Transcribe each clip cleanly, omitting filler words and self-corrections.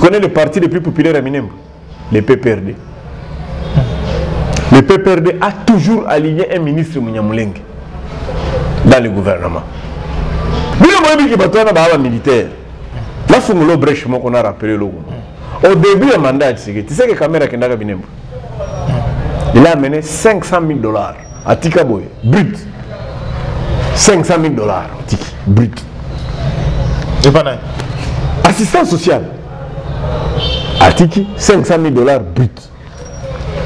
connais le parti le plus populaire à Minembwe? Le PPRD. Le PPRD a toujours aligné un ministre Munyamulenge dans le gouvernement. Militaire. Là, il faut brèche qu'on a rappelé. Au début du mandat, tu sais que Kamera Kendaga Minembwe, il a amené $500,000 à Tikaboy, brut. $500,000 brut. Et pas assistance sociale. Atiki, $500,000 brut.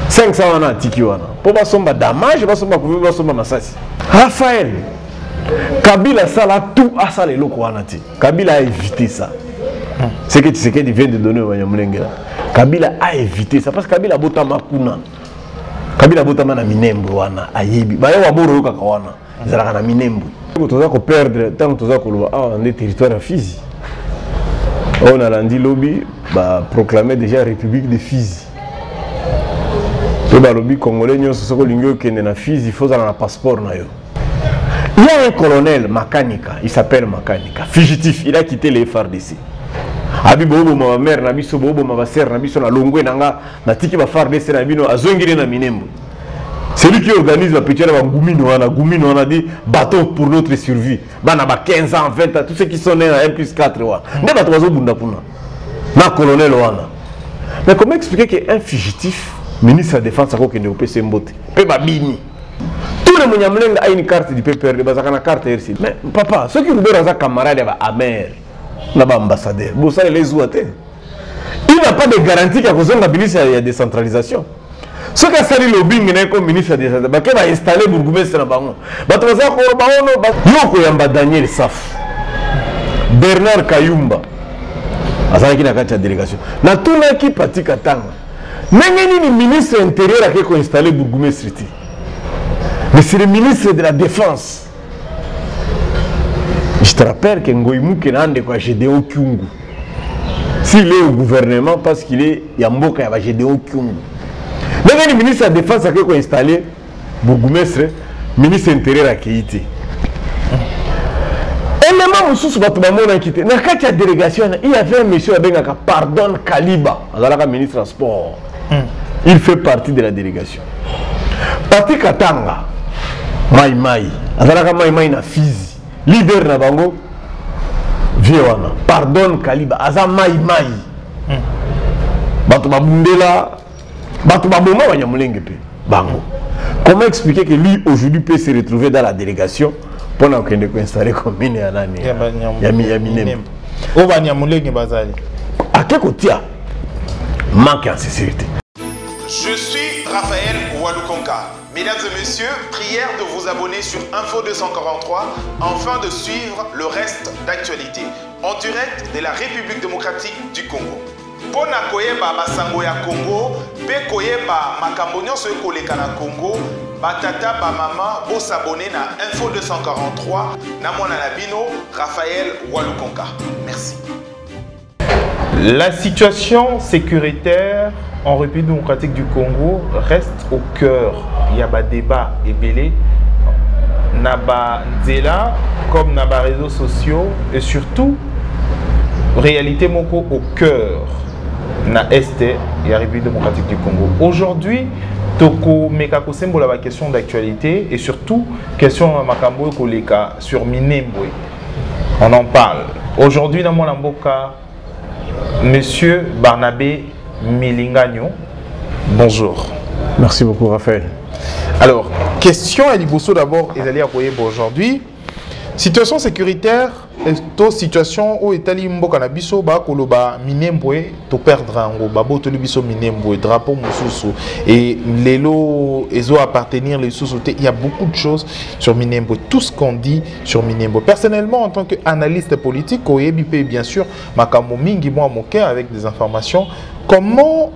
500 wana Atiki wana. Pour pas somba damage, pas somba couvrir, pas somba massasi. Raphaël, Kabila sala tout à ça les locaux wana ti. Kabila a évité ça. C'est que tu sais qu'il vient de donner au Wanyamulenge. Kabila a évité ça parce que Kabila bota makuna. Kabila bota mana Minembwe wana ayebi. Ba yo waboro yo kaka wana. Zalaka na Minembwe. Toza ko perdre tant toza ko loba ah on territoire à Fizi. On a lundi lobby bah proclamé déjà République de Fizi. Le lobby congolais nous sommes lingo kende na Fizi, il faut un passeport na yo. Il y a un colonel Makanika, il s'appelle Makanika, fugitif, il a quitté les FARDC. Abi bobo ma mère na biso bobo ma sœur na biso na longwe nanga na tiki ba FARDC na bino azongire na Minembwe. C'est lui qui organise la petite Gumino, on a dit bateau pour notre survie. Bana ba 15 ans, 20 ans, tous ceux qui sont nés à 1+4 wa. Ne ba tozo bunda puna. Na colonel wana. Mais comment expliquer qu'un fugitif ministre de la Défense a qu'un PC Mbote pe babini. Tout le Munyamulenge a une carte du PPRD, bazaka na carte RC. Mais papa, ceux qui nous donnent un camarade ba amer, na ba ambassadeur. Bon ça les ouate. Il n'a pas de garantie qu'à cause de la ministre il y a décentralisation. Ce qui a sali lobbying comme ministre de la Défense, va installer bourgmestre na bango. Bato baza ko baono yoko yamba Daniel Saf. Bernard Kayumba. Azalaki na kati ya délégation. Na tuna ki pati katanga. Nengeni ni ministre intérieur a qui installé bourgmestre. Mais c'est le ministre de la Défense. Je te rappelle que Ngoïmou Kenande kwa Gédéon Kyungu. S'il est au gouvernement parce qu'il est Yamboka ya Gédéon Kyungu. Le ministre de la Défense a été installé, bourgmestre, ministre intérieur a quitté. Et le moment où il a quitté, dans la délégation, il y avait un monsieur qui a pardon Kaliba, le ministre des Sports. Il fait partie de la délégation. Parti Katanga, Mai Mai, Mai na Fizi, leader na bango, Viewana, pardon Kaliba, Aza Mai Mai. Bato Babundela. Comment expliquer que lui aujourd'hui peut se retrouver dans la délégation pendant qu'il est installé comme Minembwe? À quel côté manque en sécurité? Je suis Raphaël Walukonka. Mesdames et messieurs, prière de vous abonner sur Info 243 afin de suivre le reste d'actualité en direct de la République démocratique du Congo. Pona koyeba basango ya Congo, pe koyeba makambo nyonso ekoleka na Congo, batata ba mama bo s'abonner na Info 243 na mwana na bino Raphaël Walukonka. Merci. La situation sécuritaire en République démocratique du Congo reste au cœur. Il y a des débats ébélés, naba nzela comme naba réseaux sociaux et surtout réalité moko au cœur. Na Est et la République démocratique du Congo. Aujourd'hui, Toko Mekako Sembo la question d'actualité et surtout question Makambo Koleka sur Minembwe. On en parle. Aujourd'hui, dans mon amboka, Monsieur Barnabé Milingagno. Bonjour. Merci beaucoup, Raphaël. Alors, question à Liboso d'abord, Ezalia Koyebo aujourd'hui. Situation sécuritaire, situation où Italie mboka na biso ba koloba Minembwe to perdre ngo babo to biso Minembwe drapeau mususu et lelo ezo appartenir les sous-sautés. Il y a beaucoup de choses sur Minembwe, tout ce qu'on dit sur Minembwe. Personnellement, en tant qu'analyste politique, au EBP bien sûr, makambo mingi moi mon cœur avec des informations. Comment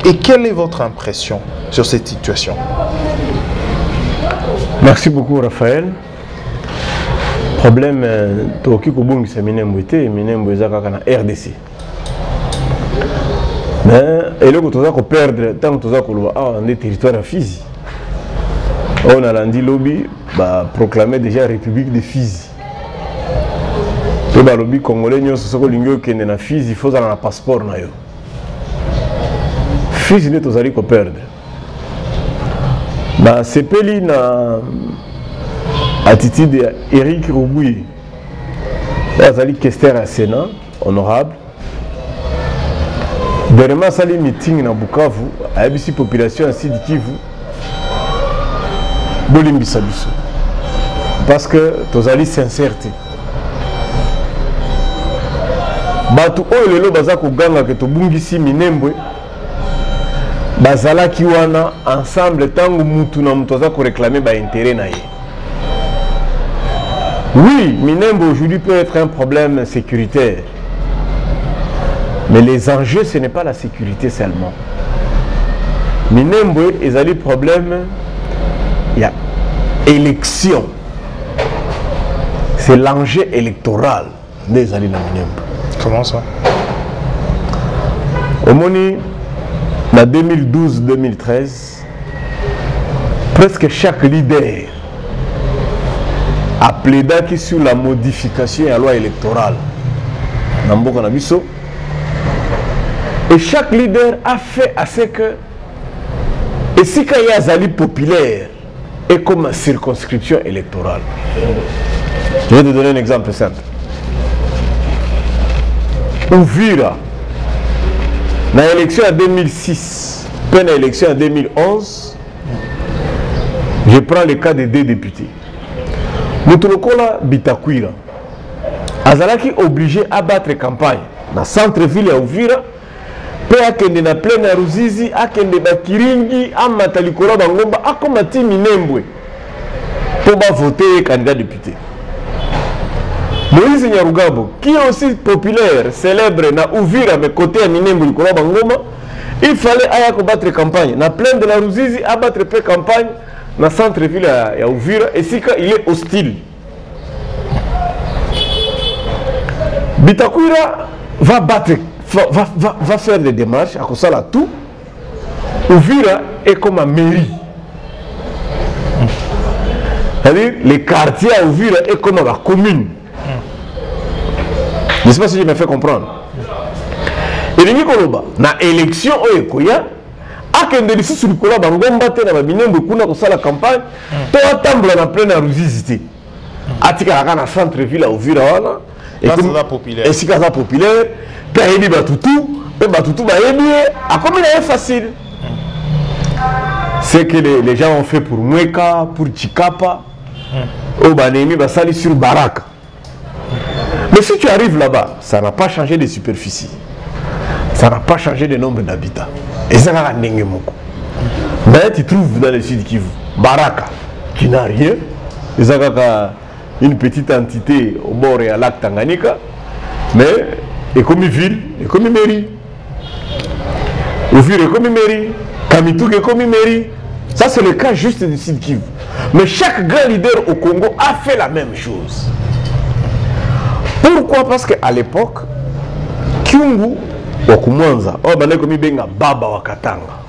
et quelle est votre impression sur cette situation? Merci beaucoup, Raphaël. Problème toki kobungi sa Minembwe te Minembwe ezaka na RDC. Mais eloko toza ko perdre tant toza ko loba ah on est territoire à Fizi. On a lundi lobby bah proclamé déjà République de Fizi. Le balobi congolais nyo soko lingyo kende na Fizi il faut avoir un passeport na yo. Fizi ne tozali ko perdre. Na sepeli na attitude ya Eric Rubuyi. Azali questeur à Sénat honorable. Dernièrement sali meeting na Bukavu a bisi population à Sud Kivu. Bolimbisa biso. Parce que tozali sincérité. Batu oyo lelo baza koganga ke tobungisi Minembwe bazalaki wana ensemble tango mutu na mutu aza ko réclamer ba intérêt na ye. Oui, Minembwe aujourd'hui peut être un problème sécuritaire. Mais les enjeux ce n'est pas la sécurité seulement. Minembwe ezali problème il y a élection. C'est l'enjeu électoral des alliés de Minembwe. Comment ça? Au Moni, en 2012-2013, presque chaque leader a plaidé sur la modification de la loi électorale. Et chaque leader a fait à ce que, et si il y a Zali populaire, et comme circonscription électorale. Je vais te donner un exemple simple. Ouvira, dans l'élection en 2006, puis dans l'élection en 2011, je prends le cas de 2 députés. Moutulokola Bitakwira, Azalaki obligé à battre campagne dans le centre-ville à Ouvira, puis à Kende na pleine à Ruzizi, à Kende Bakiringi, à Matalikola Bangomba, à Komati Minembwe, pour voter candidat député. Moïse Nyarugabo, qui est aussi populaire, célèbre, na Ouvira, mais côté à Minembwe, il fallait aller combattre campagne. Na plaine de la Ruzizi, abattre campagne dans le centre-ville à Ouvira, et si il est hostile. Bitakwira va battre, va faire des démarches, à cause de tout. Ouvira est comme une mairie. C'est-à-dire, les quartiers à Ouvira est comme la commune. Je ne sais pas si je me fais comprendre. Et les Nikoloba, dans l'élection, il y a des gens qui ont la campagne, tout attendre la pleine arrosité. Atika na centre-ville à Ouvira, et si c'est populaire, Kayebi Batutu, Batutu Bayebi, à combien c'est facile. C'est que les gens ont fait pour Mweka, pour Chikapa, au Banemi, Basali sur Baraka. Mais si tu arrives là-bas, ça n'a pas changé de superficie. Ça n'a pas changé de nombre d'habitants. Et ça n'a rien de beaucoup. Mais tu trouves dans le sud Kivu, Baraka, qui n'a rien. Et ça a une petite entité au bord et à lac Tanganyika. Mais, et comme ville, et comme mairie. Ouvir est comme mairie. Kamitouk est comme mairie. Ça, c'est le cas juste du sud Kivu. Mais chaque grand leader au Congo a fait la même chose. Pourquoi? Parce qu'à l'époque, Kyungu Wakumwanza, komi benga baba wa Katanga.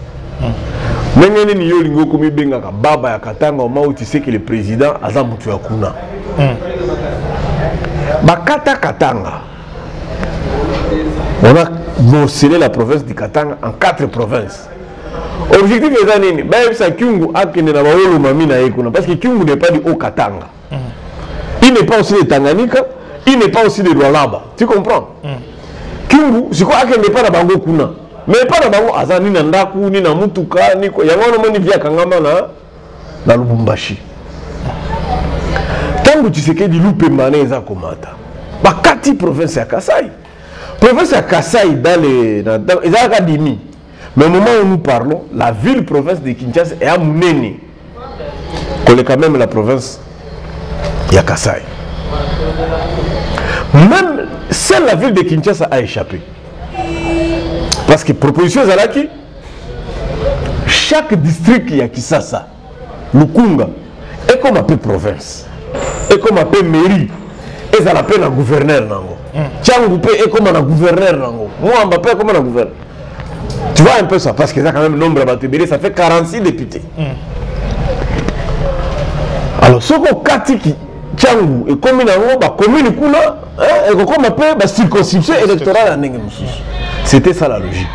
Mengene ni yolingo komi benga baba ya Katanga, au moment où tu sais que le président aza mutu ya kuna. Bakata Katanga. On a morcelé la province du Katanga en 4 provinces. Objectif est d'année, ça Kyungu a kende na baolo mamina yekuna parce que Kyungu n'est pas du Haut Katanga. Il n'est pas aussi de Tanganyika. Il n'est pas aussi de Lualaba. Tu comprends? Kyungu, c'est quoi qu'il n'est pas dans Bango Kuna. Mais pas dans Bango Azani Nandaku, ni na Mutuka, ni quoi. Il y a un moment via Kangama na Lubumbashi. Tant que tu sais que du Loupé Mané za Komata. Bah, 4 provinces à Kassai. Province à Kassai dans les académies. Mais au moment où nous parlons, la ville-province de Kinshasa est à Mounene. Qu'on est quand même la province de Kassai. Même seule la ville de Kinshasa a échappé. Parce que proposition Zalaki, chaque district qui a Kisasa, Lukunga, est comme un peu province, est comme un peu mairie, et ça l'appelle un gouverneur. Tchangoupe est comme un gouverneur. Moi, Mbappé est comme un gouverneur. Tu vois un peu ça, parce que ça, quand même, le nombre de Batébélé, ça fait 46 députés. Alors, ce qu'on Kati qui Tchangu et commune en haut, commune kuna, et comme après circonscription électorale à Nengemusu. C'était ça la logique.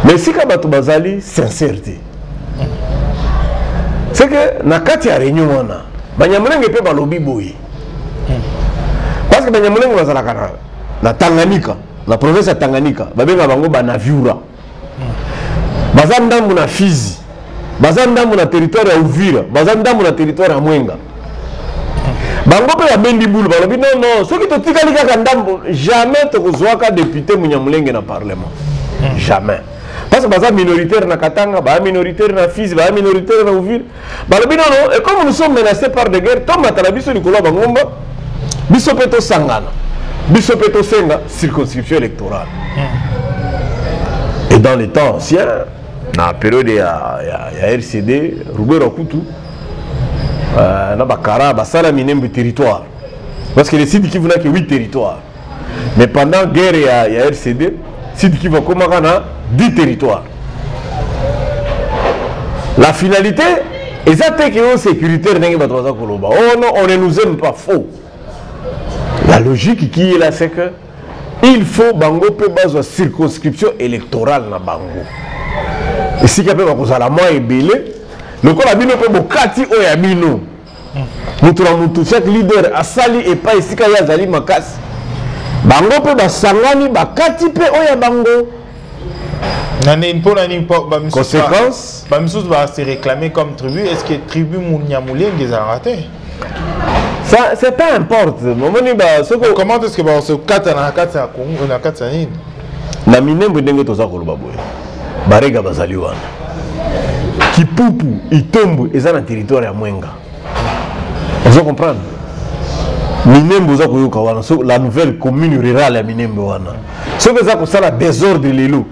Mais si Kabato Bazali, sincérité. C'est que Nakati a réunion, Banyamulenge peut pas lobby boy. Parce que Banyamulenge va la Tanganyika, la province de Tanganyika, Babenga Bango Banaviura. Bazandambu na Fizi, Bazandambu na territoire ya Uvira, Bazandambu na territoire ya Mwenga. Bango pe ya bendi boule balobi non, ceux qui te tikali kaka ndambu, jamais te kozwaka député Munyamulenge na parlement. Jamais. Parce que baza minoritaire na Katanga, ba minoritaire na Fizi, ba minoritaire na Uvira. Balobi non, et comme nous sommes menacés par des guerres, tombe matala biso likolo bangomba, biso pe to sangana. Biso pe to senga circonscription électorale. Et dans les temps anciens, dans la période il y a RCD, Roubert Okutu, na Bakara, Basala Minembe territoire. Parce que les sites qui venaient que 8 territoires. Mais pendant la guerre il y a RCD, sites qui vont commencer à 10 territoires. La finalité, et ça c'est que sécuritaire n'est pas trop oh non, on ne nous aime pas, faux. La logique qui est là, c'est que il faut Bango peut baser la circonscription électorale na Bango. Et si quelqu'un va causer la main et belé, le coup la bino peut bokati o ya bino. Mutura mutu chaque leader a sali et pas ici qu'il y a zali makas. Bango peut basangani bakati pe o ya Bango. Conséquence, Bamsous va se réclamer comme tribu. Est-ce que tribu Munyamulenge a raté? Ça, c'est pas importe. Comment est-ce que se 4 na 4 à Congo na 4 années? Na minembo ndenge toza koloba boye. Barega bazali wana. Kipupu, Itombo eza na territoire ya Mwenga. Vous comprenez? Minembo za koyoka wana, la nouvelle commune rurale ya Minembo wana. Ce que ça ça la désordre lelo.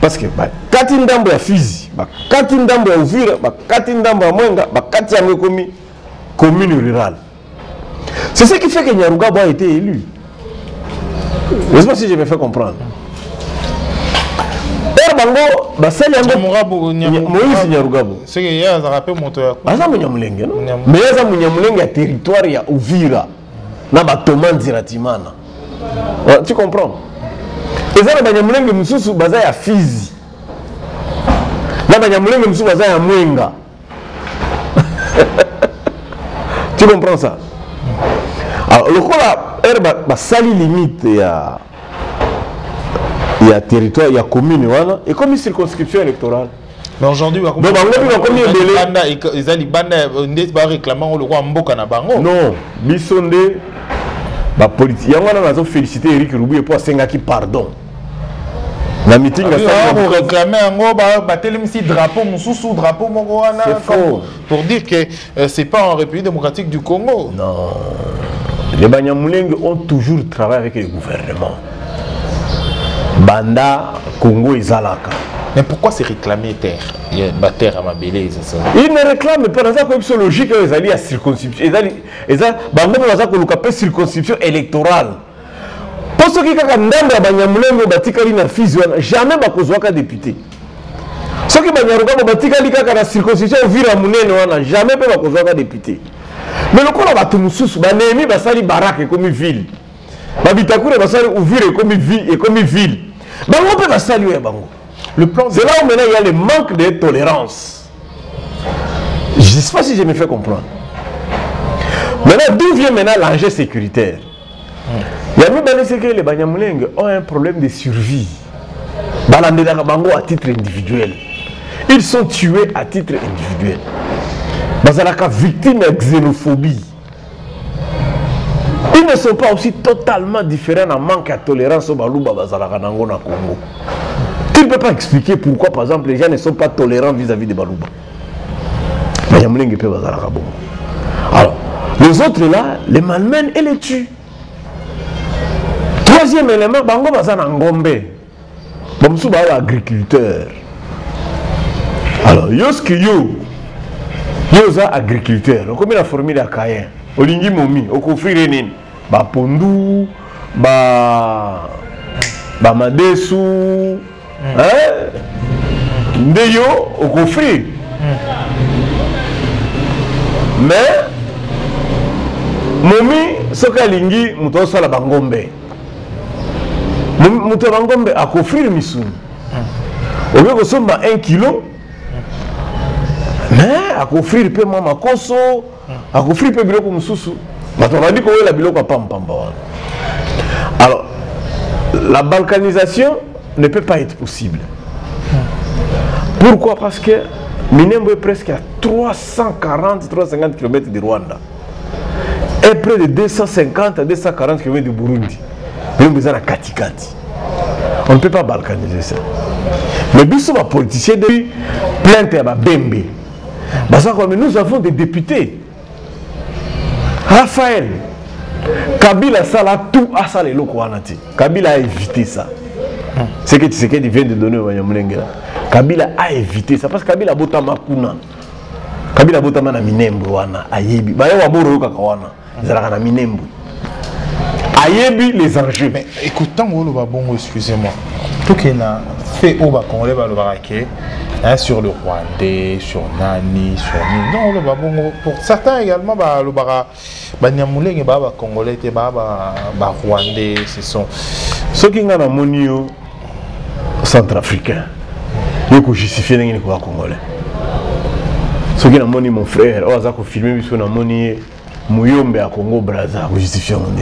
Parce que kati ndambo ya Fizi, kati ndambo ya Uvira, kati ndambo ya Mwenga, kati ya Mekomi commune rurale. C'est ce qui fait que Nyarugabo a été élu. Je ne sais pas si je me fais comprendre. Bango, Basali Yango, Moïse Nyarugabo. C'est qu'il y a un rappel monteur. Azam Munyamulenge, non? Mais Azam Munyamulenge a territoire ya Uvira. Na Batoman Ziratimana. Tu comprends? Et ça, Banyamulenge Moussou Baza ya Fizi. Na Banyamulenge Moussou Baza ya Mwenga. Tu comprends ça? Alors, le coup là, Basali limite, il y a territoire, il y a commune, voilà, et comme une circonscription électorale. Mais aujourd'hui, non, Bissonde, la politique, on a félicité Eric Roubi pour Sengaki pardon. La meeting a réclamé un drapeau, drapeau, pour dire que c'est pas en République démocratique du Congo. Non. Les Banyamulenge ont toujours travaillé avec le gouvernement. Banda, Congo et Zalaka. Mais pourquoi c'est réclamer terre? Il y a terre à Mabélé, c'est ça. Ils ne réclament pas dans sa logique, ils allaient à circonscription. Ils allaient circonscription électorale. Pour ceux qui ont un Banyamulenge, Batikali na Fizi, jamais Bakozwaka député. Ceux qui ont Batikali na circonscription Vira Munene, jamais Bakozwaka député. Mais le coup là, Batumususu, Banemi, Basali Barak et comme ville. Babitakure, Basali Ouvir et comme ville. Bango peut Basali et Bango. C'est là où maintenant il y a le manque de tolérance. Je ne sais pas si je me fais comprendre. Maintenant, d'où vient maintenant l'enjeu sécuritaire? Il y a même que les Banyamulenge ont un problème de survie. Balandela Bango à titre individuel. Ils sont tués à titre individuel. Bazalaka victime de xénophobie. Ils ne sont pas aussi totalement différents en manque de tolérance au Balouba Bazalaka Nango na Congo. Tu ne peux pas expliquer pourquoi, par exemple, les gens ne sont pas tolérants vis-à-vis de Balouba. Alors, les autres là, les malmènent et les tuent. Troisième élément, Bango Bazana Ngombe. Bamsou Bawa agriculteur. Alors, Yoski Yo. Yoza agriculteur. Comme la formule à Kayen. Olingi Momi. Okofri Renin. Ba Pondu. Ba Madesu. Ndeyo. Okofri. Mais momi soka lingi muto sala bangombe muto bangombe akofrir misuni obe ko somba 1 kilo mais akofrir pe mama koso akofrir pe biloko mususu bato badi ko wela biloko pampamba wana. Alors la balkanisation ne peut pas être possible. Pourquoi? Parce que Minembwe est presque à 340-350 km de Rwanda et près de 250 à 240 km du Burundi. Minembwe est à Katikati. On ne peut pas balkaniser ça. Mais nous les politiciens de plainte à Bembe. Mais nous avons des députés. Raphaël Kabila Sala tout à ça les locaux. Kabila a évité ça. C'est que Tshisekedi vient de donner au Banyamulenge. Kabila a évité ça parce que Kabila botama kuna. Kabila botama na Minembwe wana ayebi. Ba yo aboro yo kaka wana. Ezalaka na Minembwe. Ayebi les enjeux. Mais écoutez, bongo, excusez-moi. Tout qui n'a fait au Congolais le baraquet sur le Rwandais, sur Nani, sur Nini. Non, le bongo pour certains également le bara Banyamulenge baba Congolais te baba Rwandais, ce sont ceux qui ont monio centrafricain. Ils ont justifié les Congolais. Ceux qui ont moni mon frère, on a filmé ils ont moni Muyombe à Congo Brazza, vous justifiez mon.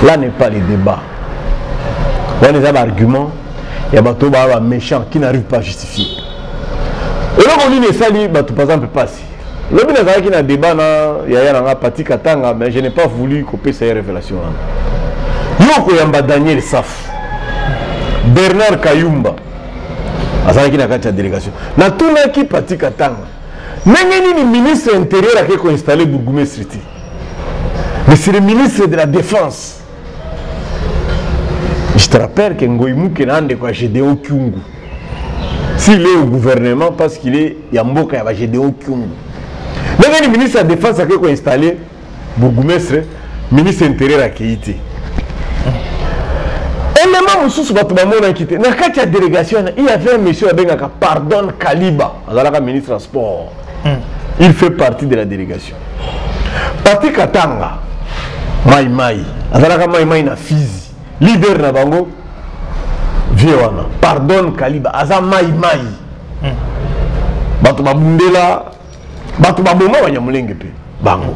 Là n'est pas le débat. Là les arguments, il y a des méchants qui n'arrivent pas à justifier. Et là on dit que ça par exemple passer. Le ministre qui a un débat il y a un parti Katanga mais je n'ai pas voulu couper ces révélations. Yoko Yamba Daniel Saf, Bernard Kayumba, azalaki na kati ya délégation. Na tuna ki parti Katanga. Nengeni ni ministre intérieur a qui installé Bourgoumestre. Mais c'est le ministre de la Défense. Je te rappelle que Ngoïmou Kenande kwa Gédéon Kyungu. S'il est au gouvernement parce qu'il est Yamboka ya Gédéon Kyungu. Nengeni ministre de la Défense a qui installé Bourgoumestre, ministre intérieur a qui été. Élément mususu batu bamona kité. Na kati ya délégation, il y avait un monsieur abengaka Pardon Kaliba, azalaka ministre des Sports. Il fait partie de la délégation. Parti Katanga, Mai Mai, azalaka Mai Mai na Fizi, leader na bango, Viewana, Pardon Kaliba, aza Mai Mai. Batu babundela, batu baboma Banyamulenge pe, bango.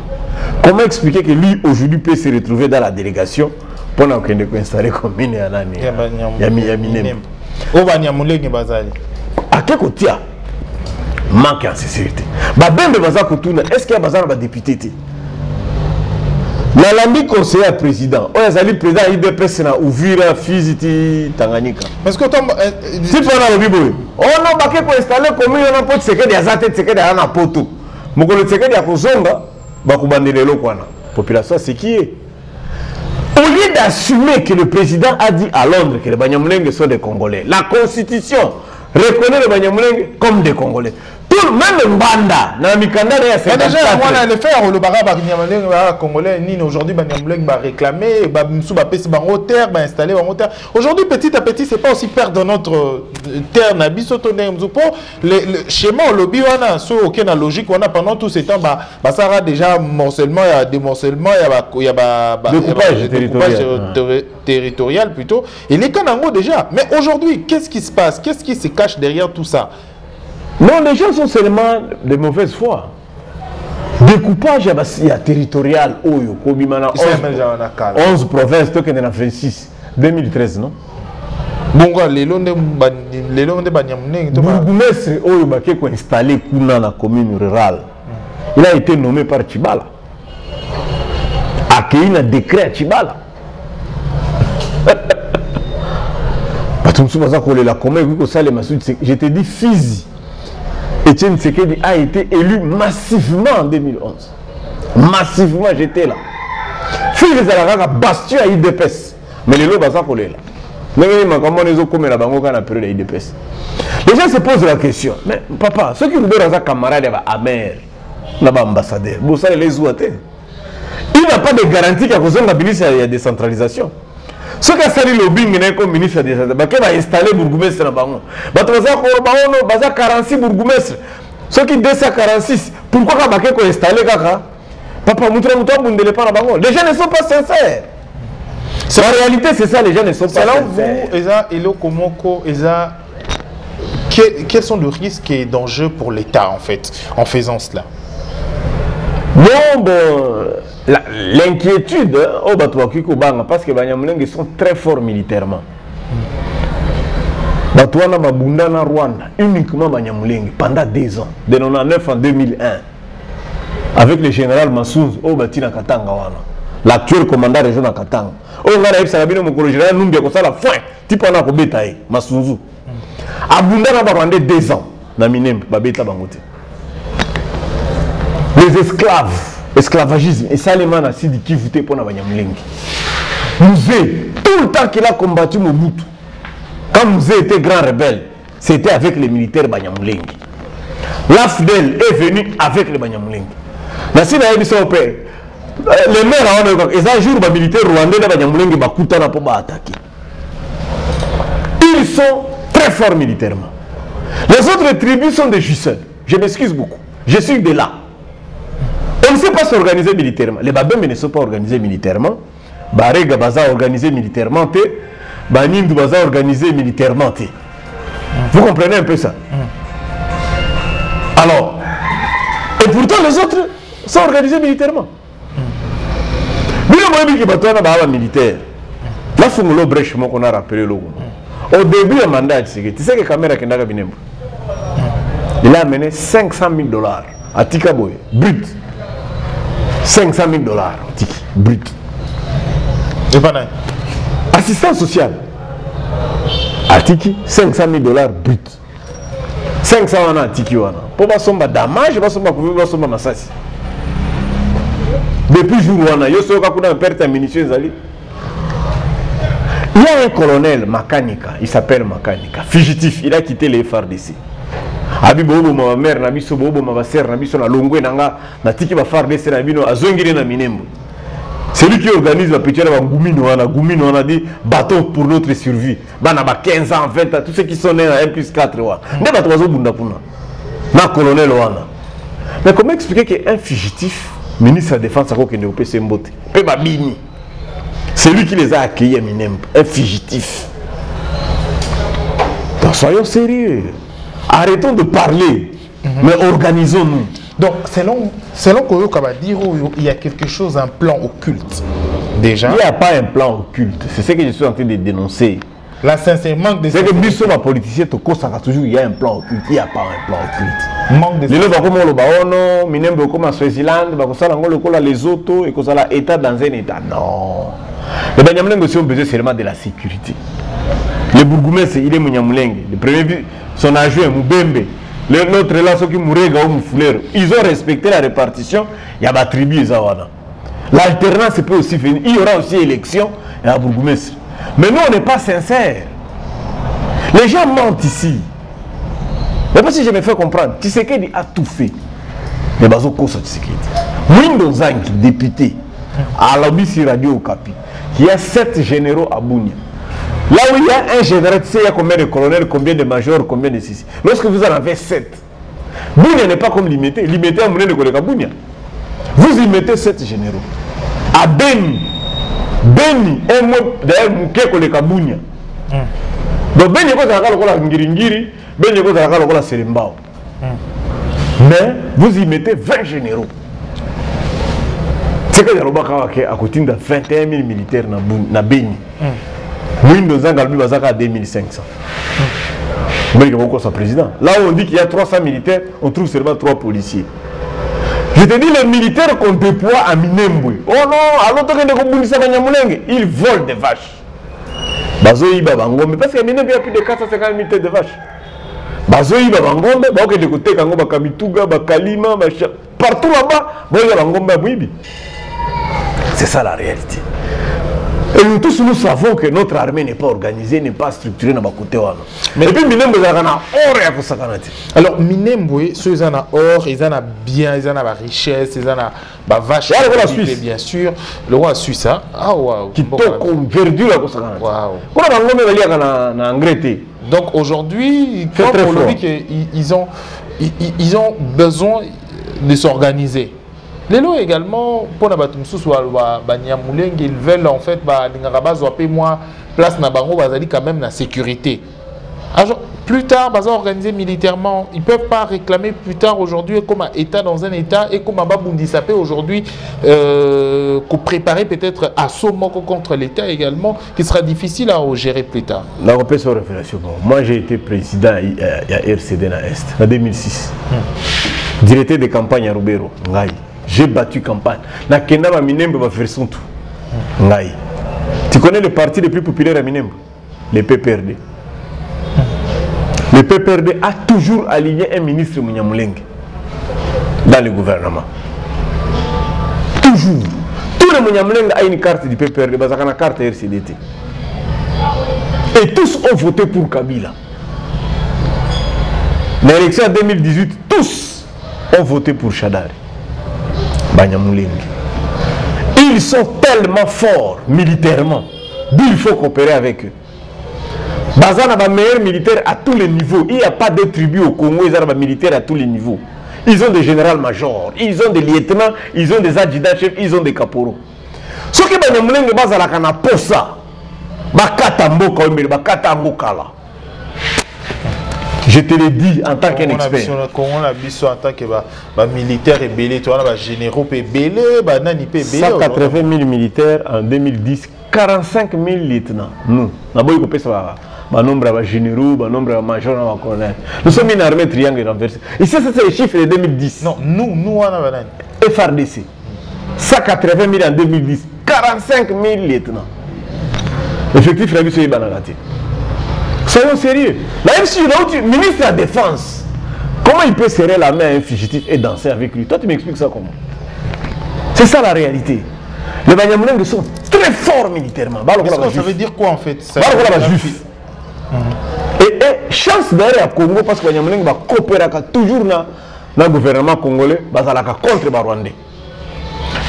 Comment expliquer que lui aujourd'hui peut se retrouver dans la délégation pour nous installer comme une année? Yaminem. Au Banyamulenge bazali. À quel côté manque en sécurité. Babembe baza kutuna, est-ce qu'il y a bazar ba député? La lambi conseiller président. On a ali président IDPS na Uvira, Fizi, Tanganyika. Parce que si tu as le bibo. On a baké pour installer comme on a pas de secret des athètes, secret des na poto. Moko le secret ya kozonga ba kubandele lokwana. Population c'est qui est. Au lieu d'assumer que le président a dit à Londres que les Banyamulenge sont des Congolais, la Constitution reconnaît les Banyamulenge comme des Congolais. Tout le même Mbanda, dans Mikanda, il y a déjà, on a le faire, le Baraba Banyamulenge Congolais, aujourd'hui Banyamulenge va réclamer, va passer en terre, va installer en terre. Aujourd'hui, petit à petit, c'est pas aussi perdre notre terre, le schéma, le lobby, on a aucune logique, on a pendant tout ce temps, ça sera déjà morcellement, il y a démorcellement, il y a découpage territorial plutôt. Et les Kanango déjà. Mais aujourd'hui, qu'est-ce qui se passe? Qu'est-ce qui se cache derrière tout ça? Non, les gens sont seulement de mauvaise foi. Découpage territorial, 11 provinces, 26, 2013, non? Les lots de Banyamulenge. Bourgoumestre Oyo Bakeko installé dans la commune rurale. Il a été nommé par Tchibala. Accueilli un décret à Tchibala. Je te dis Fizi. Etienne Tshisekedi a été élu massivement en 2011. Massivement, j'étais là. Fizi Zalaka bastion à IDPS. Mais les lots baza collé là. Les gens se posent la question. Mais papa, ceux qui nous donnent un camarade amer, là-bas ambassadeur, vous savez les ouatés. Il n'a pas de garantie qu'il y a la décentralisation. Ce qui a sali lobbying comme ministre de la Décentralisation, il va installer Bourgoumestre dans Bango. Il y a 46 Bourgoumestre. Ceux qui 246, pourquoi il va installer Kaka? Papa Moutra Moutra Bundele pas là-bas. Les gens ne sont pas sincères. En réalité, c'est ça, les gens ne sont pas sincères. Selon vous, Eza Elo Komoko, Eza, quels sont les risques et dangers pour l'État en fait en faisant cela? Non, bon, l'inquiétude au Batouakiko Banga, parce que Banyamulenge sont très forts militairement. Batouana Babunda na Rwanda, uniquement Banyamulenge, pendant 2 ans, de 1999 en 2001, avec le général Massouz, au Batina Katanga, l'actuel commandant régional Katanga. Oh, on a eu Salabino Mokolo, général Numbia, comme ça, la fin, type on a Kobetaï, Massouzou. Abunda na Rwanda 2 ans, na Minembe, Babeta Bangote. Les esclaves, esclavagisme, et ça les man a dit qui votait pour Banyamulenge. Mouzé, tout le temps qu'il a combattu Mobutu, quand Mouzé était grand rebelle, c'était avec les militaires Banyamulenge. L'AFDEL est venu avec les Banyamulenge. Merci d'ailleurs dit ça au père. Les maires, ils ont un jour les militaires rwandais de Banyamulenge bakutana pour attaquer. Ils sont très forts militairement. Les autres tribus sont des jouisseurs. Je m'excuse beaucoup. Je suis de là. On ne sait pas s'organiser militairement. Les Babembe ne sont pas organisés militairement. Barega Baza organisé militairement. Banindu Baza organisé militairement. Vous comprenez un peu ça? Alors, et pourtant les autres sont organisés militairement. Militaire. Là, il faut que brèche qu'on a rappelé. Au début du mandat, tu sais que la caméra qui n'a Binembo, il a amené $500,000 à Tikaboy, brut. $500,000 brut. Et pas assistance sociale. Atiki, $500,000 brut. 500 wana Atiki wana. Pour pas somba damage, pas somba couvrir, pas somba massasi. Depuis jour wana, yo soka kuna perte munitions zali. Il y a un colonel Makanika, il s'appelle Makanika, fugitif, il a quitté les FARDC. Abi bobo ma mère na biso bobo ma sœur na biso na longwe nanga na tiki ba FARDC na bino azongiri na Minembo. C'est lui qui organise la petite Gumino, on a dit bateau pour notre survie. Bana ba 15 ans, 20 ans, tous ceux qui sont nés à 1+4 wa. Ne ba tozo bunda puna. Na colonel wana. Mais comment expliquer qu'un fugitif ministre de la défense a qu'un PC Mbote, pe babini. C'est lui qui les a accueillis à Minembo, un fugitif. Donc soyons sérieux. Arrêtons de parler, mais organisons-nous. Donc, selon Koyo Kabadiro, il y a quelque chose, un plan occulte. Déjà. Il n'y a pas un plan occulte. C'est ce que je suis en train de dénoncer. Là, sincèrement, c'est que Bissot, ma politicien, toujours, il y a un plan occulte. Il n'y a pas un plan occulte. Manque de sincérité. Les gens comme le Minembo comme Swaziland, les autos, et que ça l'État dans un État. Non. Les Banyamulenge aussi ont besoin seulement de la sécurité. Le bourgmestre, il est Mouniamulenge. Le premier, son adjoint, Moubembe. L'autre là, ceux qui mouraient, ils ont respecté la répartition. Il y a des tribus. L'alternance peut aussi venir. Il y aura aussi élection et un bourgmestre. Mais nous, on n'est pas sincères. Les gens mentent ici. Mais pas si je me fais comprendre. Tshisekedi a tout fait. Mais bazo kosa Tshisekedi. Windows Zanki, député, à l'Obisi Radio Okapi, il y a 7 généraux à Bounia. Là où il y a un général, tu sais, il y a combien de colonels, combien de majors, combien de six. Lorsque vous en avez 7, Bounia n'est pas comme Limité. Limité a mené de collègues à Bounia. Vous y mettez 7 généraux. À Beni, un mot d'ailleurs, Mouké collègue à Bounia. Donc Beni est la Ngiringiri, Beni est la Serimbao. Mais vous y mettez 20 généraux. C'est que y a à côté de 21 000 militaires dans Beni. Windows Zangalbi Bazaka à 2500. Président. Là où on dit qu'il y a 300 militaires, on trouve seulement 3 policiers. Je te dis, les militaires qu'on déploie à Minembwe. Oh non, à l'autre ils volent des vaches. Bazoï Babangombe, parce qu'à Minembwe, il y a plus de 450 militaires de vaches. Bazoï Babangombe, il y a des côtés Kamituga, Bakalima, partout là-bas, il y a Babangombe à Bouibi. C'est ça la réalité. Et nous tous nous savons que notre armée n'est pas organisée, n'est pas structurée dans le côté. Mais puis Minembwe, il y a or et pour ça. Alors Minembwe, ceux qui ont or, ils ont bien, ils ont la richesse, ils ont la vache, bien sûr. Le roi suisse, ah waouh. Qui toque verdure pour ça. Waouh. Comment on engrais. Donc aujourd'hui, quand on dit qu'ils ont besoin de s'organiser. Lelo également, pour la Batumsous, ils veulent en fait, moi, place na bango, bazali quand même la sécurité. Alors, plus tard, ils vont organiser militairement. Ils ne peuvent pas réclamer plus tard aujourd'hui comme un État dans un État et comme un Babundisapé aujourd'hui, préparer peut-être à assaut contre l'État également, qui sera difficile à gérer plus tard. La réflexion. Moi, j'ai été président à RCD na Est en 2006. Directeur de campagne à Rubero. J'ai battu campagne. Na Kenda va Minembe va faire son tout. Tu connais le parti le plus populaire à Minembe? Le PPRD. Le PPRD a toujours aligné un ministre Munyamulenge dans le gouvernement. Toujours. Tout le Munyamulenge a une carte du PPRD, parce qu'il a une carte RCDT. Et tous ont voté pour Kabila. L'élection en 2018, tous ont voté pour Chadari. Banyamulenge. Ils sont tellement forts militairement, il faut coopérer avec eux. Bazan a meilleur militaire à tous les niveaux. Il n'y a pas de tribus au Congo, ils ont des militaires à tous les niveaux. Ils ont des généraux-majors, ils ont des lieutenants, ils ont des adjudants-chefs, ils ont des caporaux. Ce qui est Banyamulenge bazala kana posa, bakata mboka omele, bakata mbokala. Je te le dis en tant qu'un expert. On a vu en tant que militaire et belé, tu vois, généraux et belé, nani et belé. 180 000 militaires en 2010, 45 000 lieutenants. Nous, nous nombre de généraux, nombre de majors, nous sommes une armée triangle renversée. Et ça, c'est les chiffres de 2010. Non, nous, on a FRDC. 180 000 en 2010, 45 000 lieutenants. Effectif, la vie, c'est banalité. Soyons sérieux. Même si le ministre de la Défense, comment il peut serrer la main à un fugitif et danser avec lui? Toi, tu m'expliques ça comment? C'est ça la réalité. Les Banyamulenge sont très forts militairement. Ça veut dire quoi en fait? Et chance d'ailleurs à Congo parce que les Banyamulenge va coopérer toujours dans le gouvernement congolais contre les Rwandais.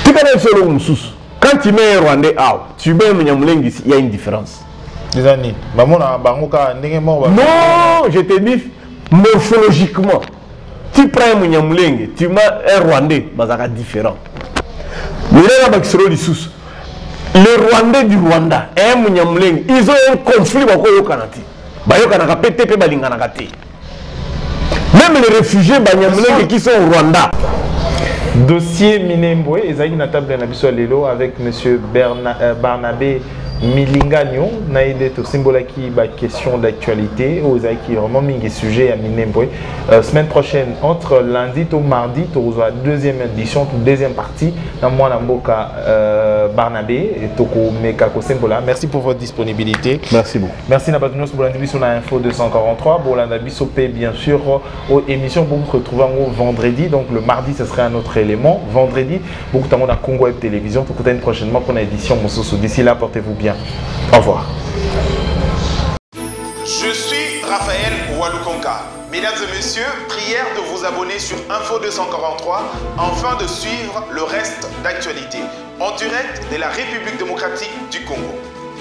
Tu connais solo Moussous. Quand tu mets un Rwandais out, tu mets un Banyamulenge ici, il y a une différence. Non, je te dis morphologiquement. Tu prends un Munyamulenge, tu mets un Rwandais, c'est différent. Les Rwandais du Rwanda et un Munyamulenge, ils ont un conflit au Kanati. Même les réfugiés Banyamulenge qui sont au Rwanda. Dossier Minembwe, Ezaki na table na biso lelo avec monsieur Barnabé Milingagno, naïde to symbole qui ba question d'actualité, aux qui vraiment mingi sujet à Minembwe. Semaine prochaine, entre lundi au mardi, tu auras deuxième édition, deuxième partie. Dans moi, Namboka Barnabé et Toko Mekako Sembola. Merci pour votre disponibilité. Merci beaucoup. Merci Nabatunos pour l'individu sur la info 243. Pour l'individu bien sûr, aux émissions vous retrouvez vendredi. Donc le mardi, ce serait un autre élément. Vendredi, beaucoup de temps dans Congo Web Télévision. Pour une prochainement pour une édition. D'ici là, portez-vous bien. Au revoir. Je suis Raphaël Walukonka. Mesdames et messieurs, prière de vous abonner sur Info 243 afin de suivre le reste d'actualité en direct de la République démocratique du Congo.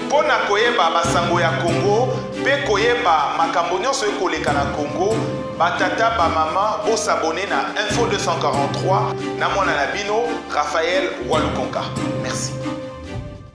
Pona koyeba basango ya Congo, pe koyeba makambo nyonso ekoleka na Congo, batata ba mama bo s'abonner na Info 243 na mwana na bino Raphaël Walukonka. Merci.